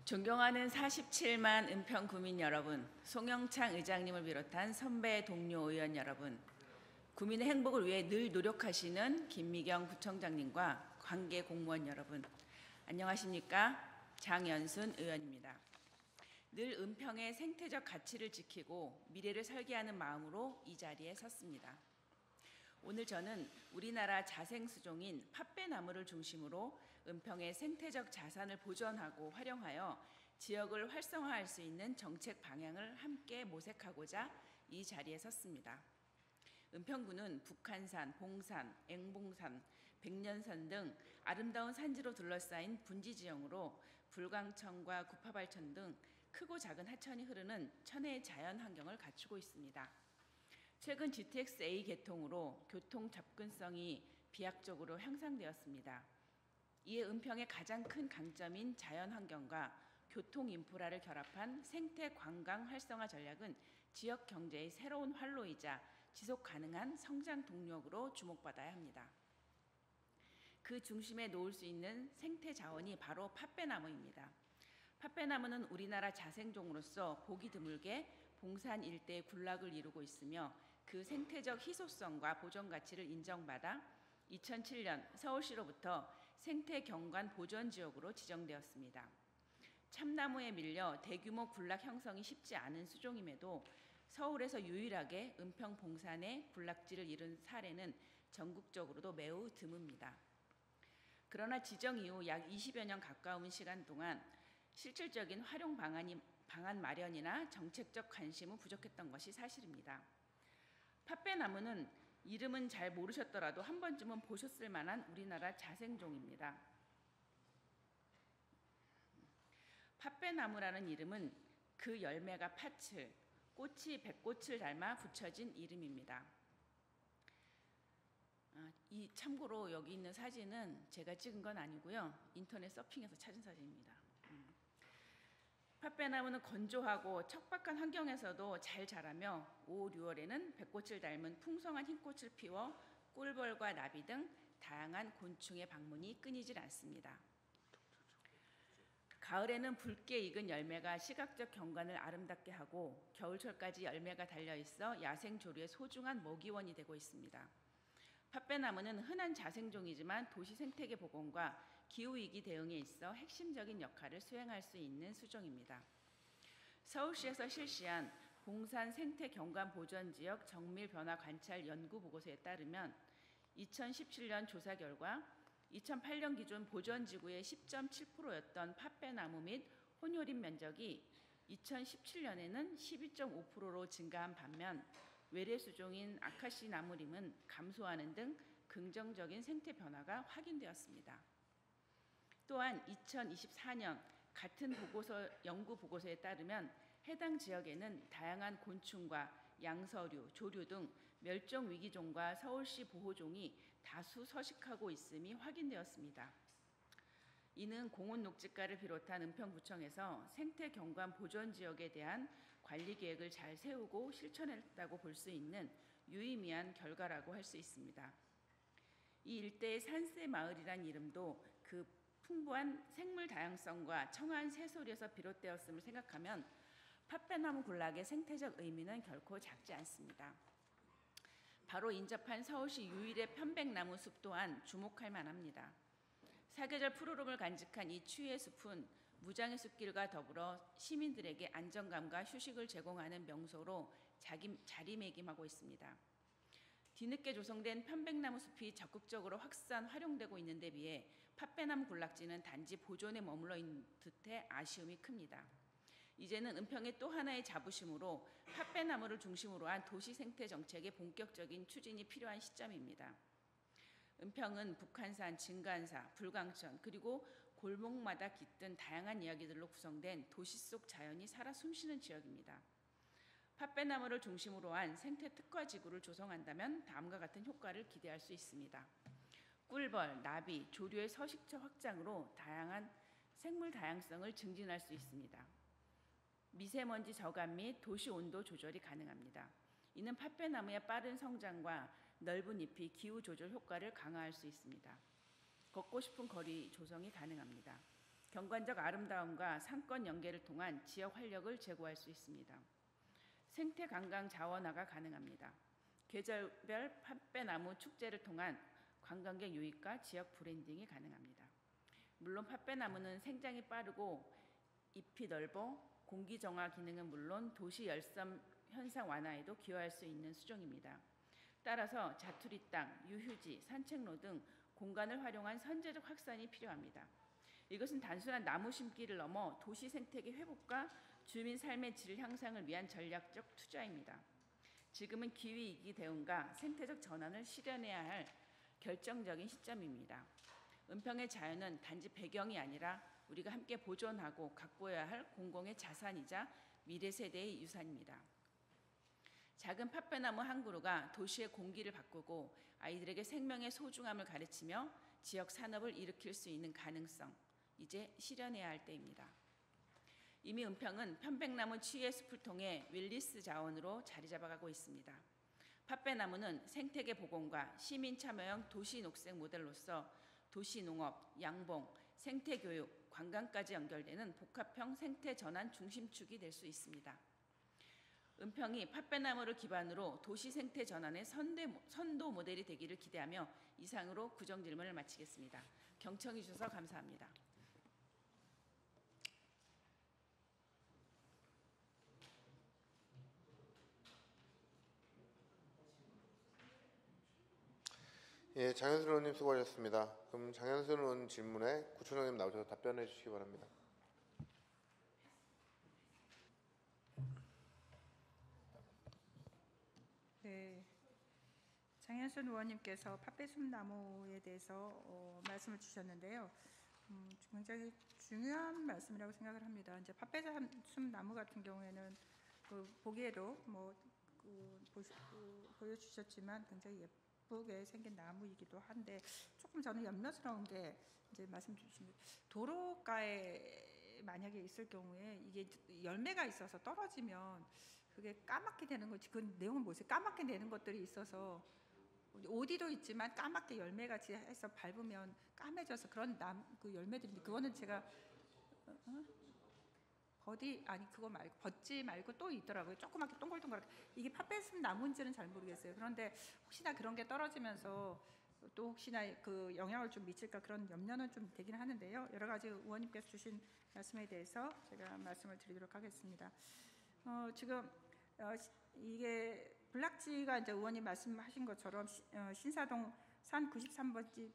존경하는 47만 은평 구민 여러분, 송영창 의장님을 비롯한 선배 동료 의원 여러분, 구민의 행복을 위해 늘 노력하시는 김미경 구청장님과 관계 공무원 여러분, 안녕하십니까? 장연순 의원입니다. 늘 은평의 생태적 가치를 지키고 미래를 설계하는 마음으로 이 자리에 섰습니다. 오늘 저는 우리나라 자생수종인 팥배나무를 중심으로 은평의 생태적 자산을 보존하고 활용하여 지역을 활성화할 수 있는 정책 방향을 함께 모색하고자 이 자리에 섰습니다. 은평구는 북한산, 봉산, 앵봉산, 백년산 등 아름다운 산지로 둘러싸인 분지지형으로 불광천과 구파발천 등 크고 작은 하천이 흐르는 천혜의 자연 환경을 갖추고 있습니다. 최근 GTX-A 개통으로 교통 접근성이 비약적으로 향상되었습니다. 이에 은평의 가장 큰 강점인 자연환경과 교통 인프라를 결합한 생태 관광 활성화 전략은 지역 경제의 새로운 활로이자 지속 가능한 성장 동력으로 주목받아야 합니다. 그 중심에 놓을 수 있는 생태 자원이 바로 팥배나무입니다. 팥배나무는 우리나라 자생종으로서 보기 드물게 봉산 일대의 군락을 이루고 있으며 그 생태적 희소성과 보존 가치를 인정받아 2007년 서울시로부터 생태경관 보존지역으로 지정되었습니다. 참나무에 밀려 대규모 군락 형성이 쉽지 않은 수종임에도 서울에서 유일하게 은평 봉산에 군락지를 이룬 사례는 전국적으로도 매우 드뭅니다. 그러나 지정 이후 약 20여 년 가까운 시간 동안 실질적인 활용 방안 마련이나 정책적 관심은 부족했던 것이 사실입니다. 팥배나무는 이름은 잘 모르셨더라도 한 번쯤은 보셨을 만한 우리나라 자생종입니다. 팥배나무라는 이름은 그 열매가 팥을, 꽃이 백꽃을 닮아 붙여진 이름입니다. 참고로 여기 있는 사진은 제가 찍은 건 아니고요. 인터넷 서핑해서 찾은 사진입니다. 팥배나무는 건조하고 척박한 환경에서도 잘 자라며 5, 6월에는 백꽃을 닮은 풍성한 흰꽃을 피워 꿀벌과 나비 등 다양한 곤충의 방문이 끊이질 않습니다. 가을에는 붉게 익은 열매가 시각적 경관을 아름답게 하고 겨울철까지 열매가 달려있어 야생조류의 소중한 먹이원이 되고 있습니다. 팥배나무는 흔한 자생종이지만 도시 생태계 복원과 기후위기 대응에 있어 핵심적인 역할을 수행할 수 있는 수종입니다. 서울시에서 실시한 봉산 생태경관보전지역 정밀변화 관찰 연구보고서에 따르면 2017년 조사 결과 2008년 기준 보전지구의 10.7%였던 팥배나무 및 혼효림 면적이 2017년에는 12.5%로 증가한 반면 외래수종인 아카시 나무림은 감소하는 등 긍정적인 생태 변화가 확인되었습니다. 또한 2024년 같은 연구 보고서에 따르면 해당 지역에는 다양한 곤충과 양서류, 조류 등 멸종 위기종과 서울시 보호종이 다수 서식하고 있음이 확인되었습니다. 이는 공원녹지가를 비롯한 은평구청에서 생태경관 보존지역에 대한 관리 계획을 잘 세우고 실천했다고 볼 수 있는 유의미한 결과라고 할 수 있습니다. 이 일대의 산새마을이란 이름도 그 풍부한 생물 다양성과 청아한 새소리에서 비롯되었음을 생각하면 팥배나무 군락의 생태적 의미는 결코 작지 않습니다. 바로 인접한 서울시 유일의 편백나무 숲 또한 주목할 만합니다. 사계절 푸르름을 간직한 이 추위의 숲은 무장의 숲길과 더불어 시민들에게 안정감과 휴식을 제공하는 명소로 자리매김하고 있습니다. 뒤늦게 조성된 편백나무 숲이 적극적으로 활용되고 있는 데 비해 팥배나무 군락지는 단지 보존에 머물러 있는 듯해 아쉬움이 큽니다. 이제는 은평의 또 하나의 자부심으로 팥배나무를 중심으로 한 도시 생태 정책의 본격적인 추진이 필요한 시점입니다. 은평은 북한산, 진간사, 불광천 그리고 골목마다 깃든 다양한 이야기들로 구성된 도시 속 자연이 살아 숨쉬는 지역입니다. 팥배나무를 중심으로 한 생태 특화지구를 조성한다면 다음과 같은 효과를 기대할 수 있습니다. 꿀벌, 나비, 조류의 서식처 확장으로 다양한 생물 다양성을 증진할 수 있습니다. 미세먼지 저감 및 도시 온도 조절이 가능합니다. 이는 팥배나무의 빠른 성장과 넓은 잎이 기후 조절 효과를 강화할 수 있습니다. 걷고 싶은 거리 조성이 가능합니다. 경관적 아름다움과 상권 연계를 통한 지역 활력을 제고할 수 있습니다. 생태 관광 자원화가 가능합니다. 계절별 팥배나무 축제를 통한 관광객 유입과 지역 브랜딩이 가능합니다. 물론 팥배나무는 생장이 빠르고 잎이 넓어 공기 정화 기능은 물론 도시 열섬 현상 완화에도 기여할 수 있는 수종입니다. 따라서 자투리 땅, 유휴지, 산책로 등 공간을 활용한 선제적 확산이 필요합니다. 이것은 단순한 나무 심기를 넘어 도시 생태계 회복과 주민 삶의 질 향상을 위한 전략적 투자입니다. 지금은 기후위기 대응과 생태적 전환을 실현해야 할 결정적인 시점입니다. 은평의 자연은 단지 배경이 아니라 우리가 함께 보존하고 각보해야 할 공공의 자산이자 미래 세대의 유산입니다. 작은 팥배나무 한 그루가 도시의 공기를 바꾸고 아이들에게 생명의 소중함을 가르치며 지역 산업을 일으킬 수 있는 가능성, 이제 실현해야 할 때입니다. 이미 은평은 편백나무 치유의 숲을 통해 윌리스 자원으로 자리 잡아가고 있습니다. 팥배나무는 생태계 복원과 시민 참여형 도시 녹색 모델로서 도시 농업, 양봉, 생태 교육, 관광까지 연결되는 복합형 생태 전환 중심축이 될 수 있습니다. 은평이 팥배나무를 기반으로 도시 생태 전환의 선도 모델이 되기를 기대하며 이상으로 구정 질문을 마치겠습니다. 경청해 주셔서 감사합니다. 예, 장현순 의원님 수고하셨습니다. 그럼 장현순 의원 질문에 구춘 의원님 나오셔서 답변해 주시기 바랍니다. 네, 장현순 의원님께서 팥배숲나무에 대해서 말씀을 주셨는데요. 굉장히 중요한 말씀이라고 생각을 합니다. 이제 팥배숲나무 같은 경우에는 보기에도 보여주셨지만 굉장히 예쁘게 생긴 나무이기도 한데 조금 저는 염려스러운 게 이제 말씀 주신 도로가에 만약에 있을 경우에 이게 열매가 있어서 떨어지면 그게 까맣게 되는 거지. 그 내용은 보세요. 까맣게 되는 것들이 있어서 오디도 있지만 까맣게 열매같이 해서 밟으면 까매져서 그런 그 열매들인데 그거는 제가 그거 말고 버찌 말고 또 있더라고요. 조그맣게 동글동글하게. 이게 팥배숲 나무인지는 잘 모르겠어요. 그런데 혹시나 그런 게 떨어지면서 또 혹시나 그 영향을 좀 미칠까 그런 염려는 좀 되긴 하는데요. 여러 가지 의원님께서 주신 말씀에 대해서 제가 말씀을 드리도록 하겠습니다. 지금 이게 군락지가 이제 의원님 말씀하신 것처럼 신사동 산 93번지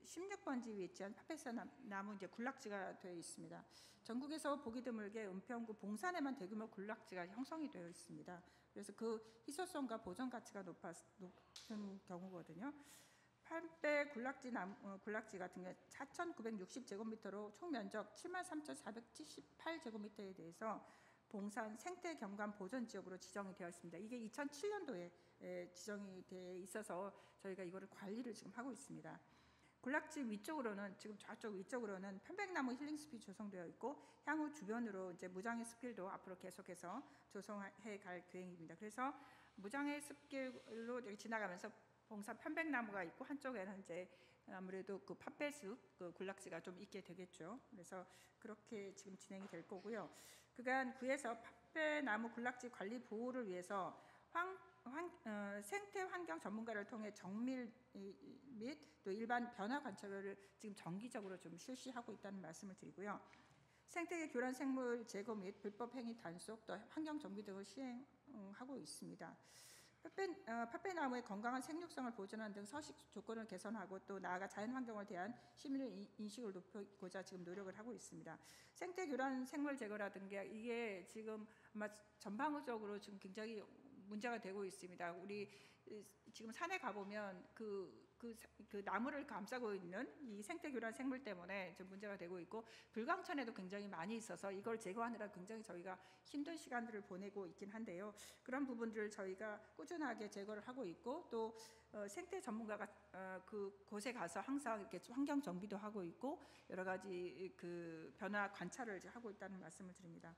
16번지 위치한 팥배숲 나무 이제 군락지가 되어 있습니다. 전국에서 보기 드물게 은평구 봉산에만 대규모 군락지가 형성이 되어 있습니다. 그래서 그 희소성과 보존 가치가 높은 경우거든요. 팥배 군락지 같은 경우 4,960제곱미터로 총 면적 73,478제곱미터에 대해서 봉산 생태 경관 보존 지역으로 지정이 되어 있습니다. 이게 2007년도에 지정이 돼 있어서 저희가 이거를 관리를 지금 하고 있습니다. 군락지 위쪽으로는 지금 저쪽 위쪽으로는 편백나무 힐링숲이 조성되어 있고 향후 주변으로 이제 무장의 숲길도 앞으로 계속해서 조성해 갈 계획입니다. 그래서 무장의 숲길로 이렇게 지나가면서 봉산 편백나무가 있고 한쪽에는 이제 아무래도 그 팥배숲 그 군락지가 좀 있게 되겠죠. 그래서 그렇게 지금 진행이 될 거고요. 그간 구에서 팥배나무 군락지 관리 보호를 위해서 생태 환경 전문가를 통해 정밀 및 또 일반 변화 관찰을 지금 정기적으로 좀 실시하고 있다는 말씀을 드리고요. 생태계 교란 생물 제거 및 불법 행위 단속, 또 환경 정비 등을 시행하고 있습니다. 팥배나무의 건강한 생육성을 보존하는 등 서식 조건을 개선하고 또 나아가 자연환경에 대한 시민의 인식을 높이고자 지금 노력을 하고 있습니다. 생태교란 생물 제거라든가 이게 지금 아마 전방위적으로 지금 굉장히 문제가 되고 있습니다. 우리 지금 산에 가보면 그 나무를 감싸고 있는 이 생태교란 생물 때문에 좀 문제가 되고 있고 불광천에도 굉장히 많이 있어서 이걸 제거하느라 굉장히 저희가 힘든 시간들을 보내고 있긴 한데요. 그런 부분들을 저희가 꾸준하게 제거를 하고 있고 또 생태 전문가가 그곳에 가서 항상 이렇게 환경 정비도 하고 있고 여러 가지 그 변화 관찰을 하고 있다는 말씀을 드립니다.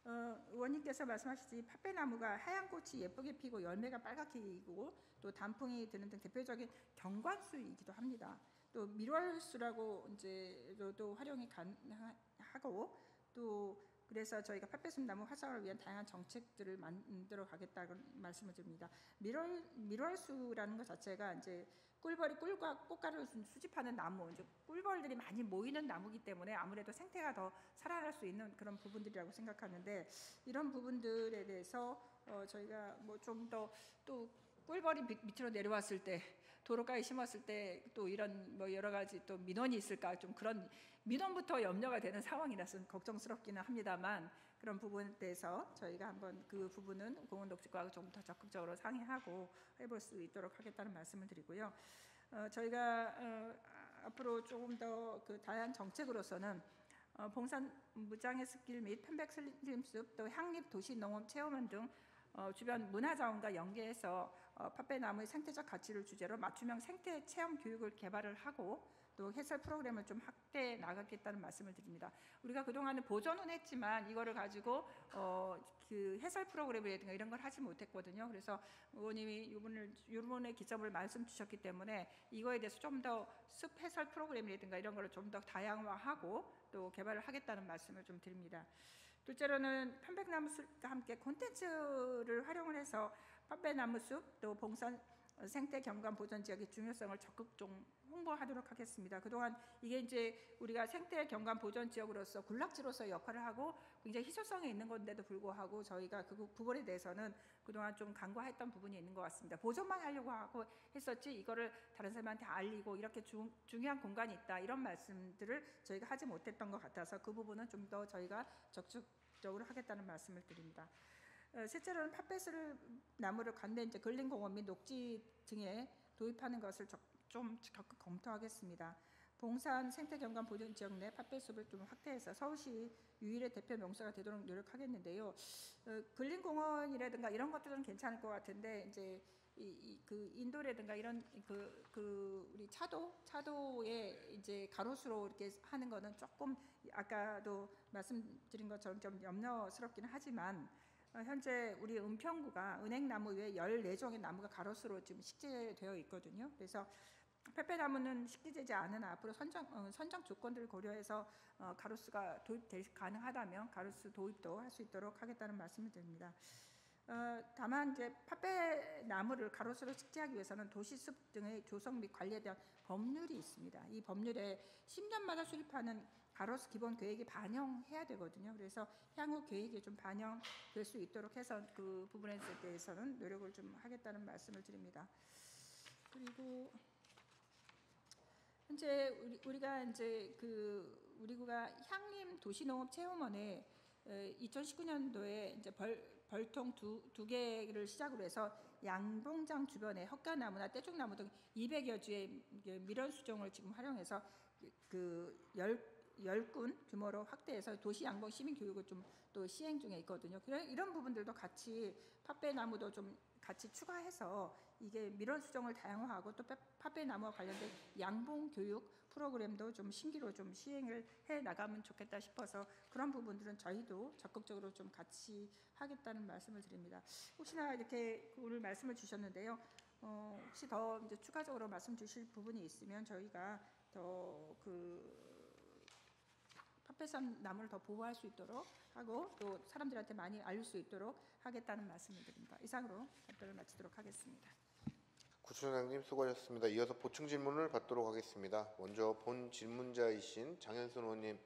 의원님께서 말씀하셨듯이 팥배나무가 하얀 꽃이 예쁘게 피고 열매가 빨갛게 익고 또 단풍이 드는 등 대표적인 경관수이기도 합니다. 또 밀월수라고 이제도 활용이 가능하고 또 그래서 저희가 팥배습 나무 활성화를 위한 다양한 정책들을 만들어 가겠다는 말씀을 드립니다. 밀월수라는 것 자체가 이제 꿀벌이 꿀과 꽃가루를 수집하는 나무, 이제 꿀벌들이 많이 모이는 나무이기 때문에 아무래도 생태가 더 살아날 수 있는 그런 부분들이라고 생각하는데 이런 부분들에 대해서 저희가 뭐 좀 더 또 꿀벌이 밑으로 내려왔을 때 도로가에 심었을 때 또 이런 뭐 여러 가지 또 민원이 있을까 좀 그런 민원부터 염려가 되는 상황이라서 걱정스럽기는 합니다만 그런 부분에 대해서 저희가 한번 그 부분은 공원녹지과하고 좀 더 적극적으로 상의하고 해볼 수 있도록 하겠다는 말씀을 드리고요. 저희가 앞으로 조금 더 그 다양한 정책으로서는 봉산 무장의 숲길 및 편백슬림숲 또 향립 도시농업 체험원 등 주변 문화자원과 연계해서 팥배나무의 생태적 가치를 주제로 맞춤형 생태 체험 교육을 개발을 하고 또 해설 프로그램을 좀 확대해 나가겠다는 말씀을 드립니다. 우리가 그동안은 보존은 했지만 이거를 가지고 그 해설 프로그램이라든가 이런 걸 하지 못했거든요. 그래서 의원님이 이번에 기점을 말씀 주셨기 때문에 이거에 대해서 좀 더 숲 해설 프로그램이라든가 이런 거를 좀 더 다양화하고 또 개발을 하겠다는 말씀을 좀 드립니다. 둘째로는 편백나무숲과 함께 콘텐츠를 활용을 해서 팥배나무숲 또 봉산 생태 경관 보전 지역의 중요성을 적극 좀 홍보하도록 하겠습니다. 그동안 이게 이제 우리가 생태 경관 보전 지역으로서 군락지로서 역할을 하고 굉장히 희소성이 있는 건데도 불구하고 저희가 그 부분에 대해서는 그동안 좀 간과했던 부분이 있는 것 같습니다. 보존만 하려고 하고 했었지 이거를 다른 사람한테 알리고 이렇게 중요한 공간이 있다 이런 말씀들을 저희가 하지 못했던 것 같아서 그 부분은 좀 더 저희가 적극적으로 하겠다는 말씀을 드립니다. 셋째로는 팥배슬 나무를 관내 이제 근린공원 및 녹지 등에 도입하는 것을 좀 적극 검토하겠습니다. 봉산 생태경관 보존 지역 내 팥배숲을 좀 확대해서 서울시 유일의 대표 명소가 되도록 노력하겠는데요. 근린공원이라든가 이런 것들은 괜찮을 것 같은데 이제 그 인도라든가 이런 우리 차도에 이제 가로수로 이렇게 하는 거는 조금 아까도 말씀드린 것처럼 좀 염려스럽기는 하지만 현재 우리 은평구가 은행나무 외에 14종의 나무가 가로수로 지금 식재되어 있거든요. 그래서 팥배나무는 식재되지 않으나 앞으로 선정 조건들을 고려해서 가로수가 가능하다면 가로수 도입도 할 수 있도록 하겠다는 말씀을 드립니다. 다만 이제 팥배나무를 가로수로 식재하기 위해서는 도시숲 등의 조성 및 관리에 대한 법률이 있습니다. 이 법률에 10년마다 수립하는 가로수 기본 계획이 반영해야 되거든요. 그래서 향후 계획이 좀 반영될 수 있도록 해서 그 부분에 대해서는 노력을 좀 하겠다는 말씀을 드립니다. 그리고 현재 우리가 이제 우리구가 향림 도시농업 체험원에 2019년도에 이제 벌통 두 개를 시작으로 해서 양봉장 주변에 헛가나무나 떼죽나무 등 200여 주의 밀원 수종을 지금 활용해서 10군 규모로 확대해서 도시 양봉 시민 교육을 좀 또 시행 중에 있거든요. 이런 부분들도 같이 팥배나무도 좀 같이 추가해서 이게 밀원 수종을 다양화하고 또 팥배나무와 관련된 양봉 교육 프로그램도 좀 신기로 좀 시행을 해 나가면 좋겠다 싶어서 그런 부분들은 저희도 적극적으로 좀 같이 하겠다는 말씀을 드립니다. 혹시나 이렇게 오늘 말씀을 주셨는데요. 혹시 더 이제 추가적으로 말씀 주실 부분이 있으면 저희가 더 팥배삼 나무를 더 보호할 수 있도록 하고 또 사람들한테 많이 알릴 수 있도록 하겠다는 말씀을 드립니다. 이상으로 답변을 마치도록 하겠습니다. 구청장님 수고하셨습니다. 이어서 보충 질문을 받도록 하겠습니다. 먼저 본 질문자이신 장현순 의원님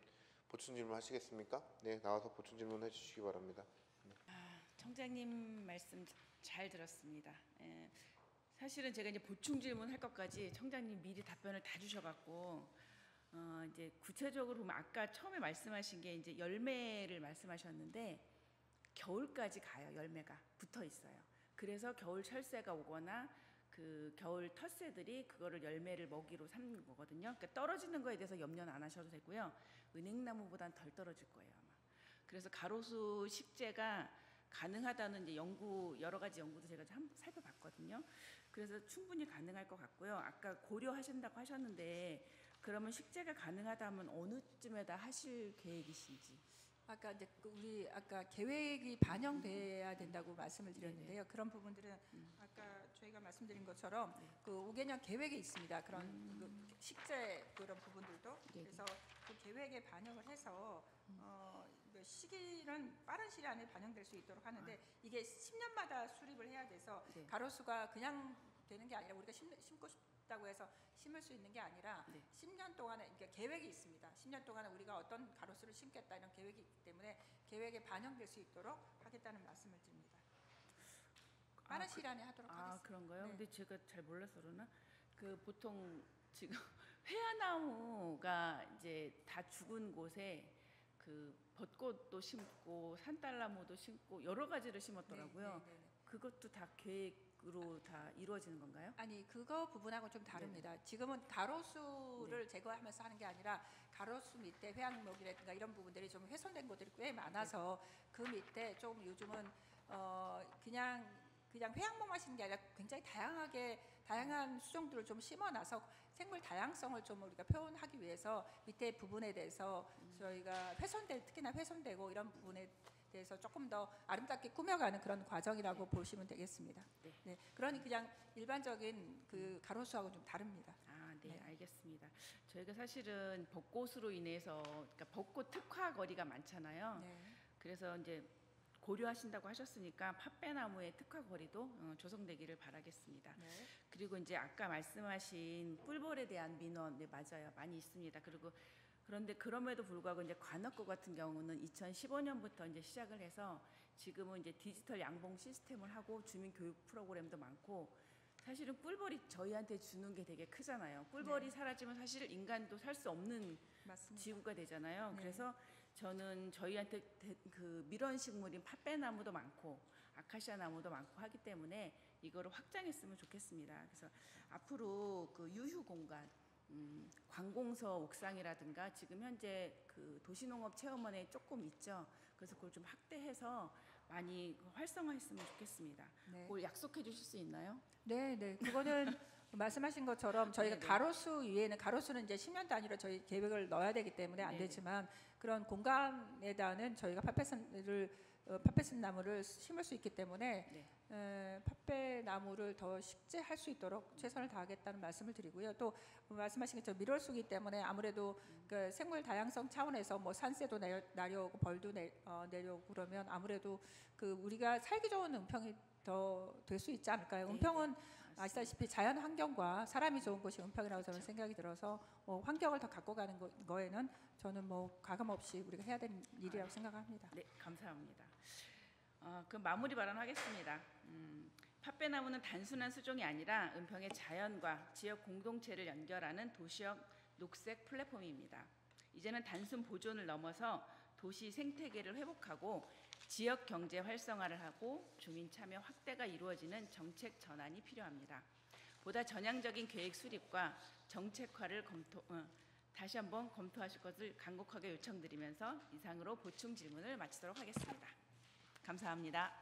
보충 질문 하시겠습니까? 네, 나와서 보충 질문 해주시기 바랍니다. 청장님 말씀 잘 들었습니다. 사실은 제가 이제 보충 질문 할 것까지 청장님 미리 답변을 다 주셔갖고 이제 구체적으로 보면 아까 처음에 말씀하신 게 이제 열매를 말씀하셨는데 겨울까지 가요. 열매가 붙어 있어요. 그래서 겨울 철새가 오거나 그 겨울 텃새들이 그거를 열매를 먹이로 삼는 거거든요. 그러니까 떨어지는 거에 대해서 염려는 안 하셔도 되고요. 은행나무보단 덜 떨어질 거예요 아마. 그래서 가로수 식재가 가능하다는 이제 여러 가지 연구도 제가 살펴봤거든요. 그래서 충분히 가능할 것 같고요. 아까 고려하신다고 하셨는데 그러면 식재가 가능하다면 어느쯤에다 하실 계획이신지 아까 이제 우리 아까 계획이 반영돼야 된다고 말씀을 드렸는데요. 그런 부분들은 아까 저희가 말씀드린 것처럼 그 5개년 계획에 있습니다. 그런 그 식재 그런 부분들도 그래서 그 계획에 반영을 해서 그 시기는 빠른 시일 안에 반영될 수 있도록 하는데 이게 10년마다 수립을 해야 돼서 네. 가로수가 그냥 되는 게 아니라 우리가 심고 싶다고 해서 심을 수 있는 게 아니라 네. 10년 동안에 그러니까 계획이 있습니다. 10년 동안에 우리가 어떤 가로수를 심겠다 이런 계획이 있기 때문에 계획에 반영될 수 있도록 하겠다는 말씀을 드립니다. 빠른 시일 안에 하도록 하겠습니다. 그런가요? 네. 근데 제가 잘 몰라서 그러나 그 보통 지금 회화나무가 이제 다 죽은 곳에 그 벚꽃도 심고 산딸나무도 심고 여러 가지를 심었더라고요. 네. 그것도 다 계획으로 다 이루어지는 건가요? 아니 그거 부분하고 좀 다릅니다. 지금은 가로수를 제거하면서 하는 게 아니라 가로수 밑에 회양목이라든가 이런 부분들이 좀 훼손된 곳들이 꽤 많아서 그 밑에 좀 요즘은 그냥 회양목만 심는 게 아니라 굉장히 다양한 수종들을 좀 심어놔서 생물 다양성을 좀 우리가 표현하기 위해서 밑에 부분에 대해서 저희가 특히나 훼손되고 이런 부분에 대해서 조금 더 아름답게 꾸며가는 그런 과정이라고 보시면 되겠습니다. 네, 그러니 그냥 일반적인 그 가로수하고 좀 다릅니다. 네, 알겠습니다. 저희가 사실은 벚꽃으로 인해서 그러니까 벚꽃 특화 거리가 많잖아요. 네. 그래서 이제 고려하신다고 하셨으니까 팥배나무의 특화 거리도 조성되기를 바라겠습니다. 네. 그리고 이제 아까 말씀하신 꿀벌에 대한 민원, 네 맞아요, 많이 있습니다. 그런데 그럼에도 불구하고 이제 관악구 같은 경우는 2015년부터 이제 시작을 해서 지금은 이제 디지털 양봉 시스템을 하고 주민 교육 프로그램도 많고 사실은 꿀벌이 저희한테 주는 게 되게 크잖아요. 꿀벌이 사라지면 사실 인간도 살 수 없는 맞습니다. 지구가 되잖아요. 네. 그래서 저는 저희한테 그 밀원식물인 팥배나무도 많고 아카시아 나무도 많고 하기 때문에 이거를 확장했으면 좋겠습니다. 그래서 앞으로 그 유휴 공간, 관공서 옥상이라든가 지금 현재 그 도시농업 체험원에 조금 있죠. 그래서 그걸 좀 확대해서 많이 활성화했으면 좋겠습니다. 네. 그걸 약속해 주실 수 있나요? 네. 그거는 말씀하신 것처럼 저희가 네네. 가로수 위에는 가로수는 이제 10년 단위로 저희 계획을 넣어야 되기 때문에 안 네네. 되지만 그런 공간에다는 저희가 팥배슨 나무를 심을 수 있기 때문에 팥배나무를 더 식재할 수 있도록 최선을 다하겠다는 말씀을 드리고요. 또 말씀하신 것처럼 밀월수기 때문에 아무래도 그 생물 다양성 차원에서 뭐 산새도 내려오고 벌도 내려오고 그러면 아무래도 그 우리가 살기 좋은 은평이 더 될 수 있지 않을까요? 은평은 아시다시피 자연 환경과 사람이 좋은 곳이 은평이라고 저는 생각이 들어서 환경을 더 갖고 가는 거에는 저는 뭐 가감 없이 우리가 해야 되는 일이라고 생각합니다. 네, 감사합니다. 그럼 마무리 발언하겠습니다. 팥배나무는 단순한 수종이 아니라 은평의 자연과 지역 공동체를 연결하는 도시역 녹색 플랫폼입니다. 이제는 단순 보존을 넘어서 도시 생태계를 회복하고 지역 경제 활성화를 하고 주민 참여 확대가 이루어지는 정책 전환이 필요합니다. 보다 전향적인 계획 수립과 정책화를 다시 한번 검토하실 것을 간곡하게 요청드리면서 이상으로 보충 질문을 마치도록 하겠습니다. 감사합니다.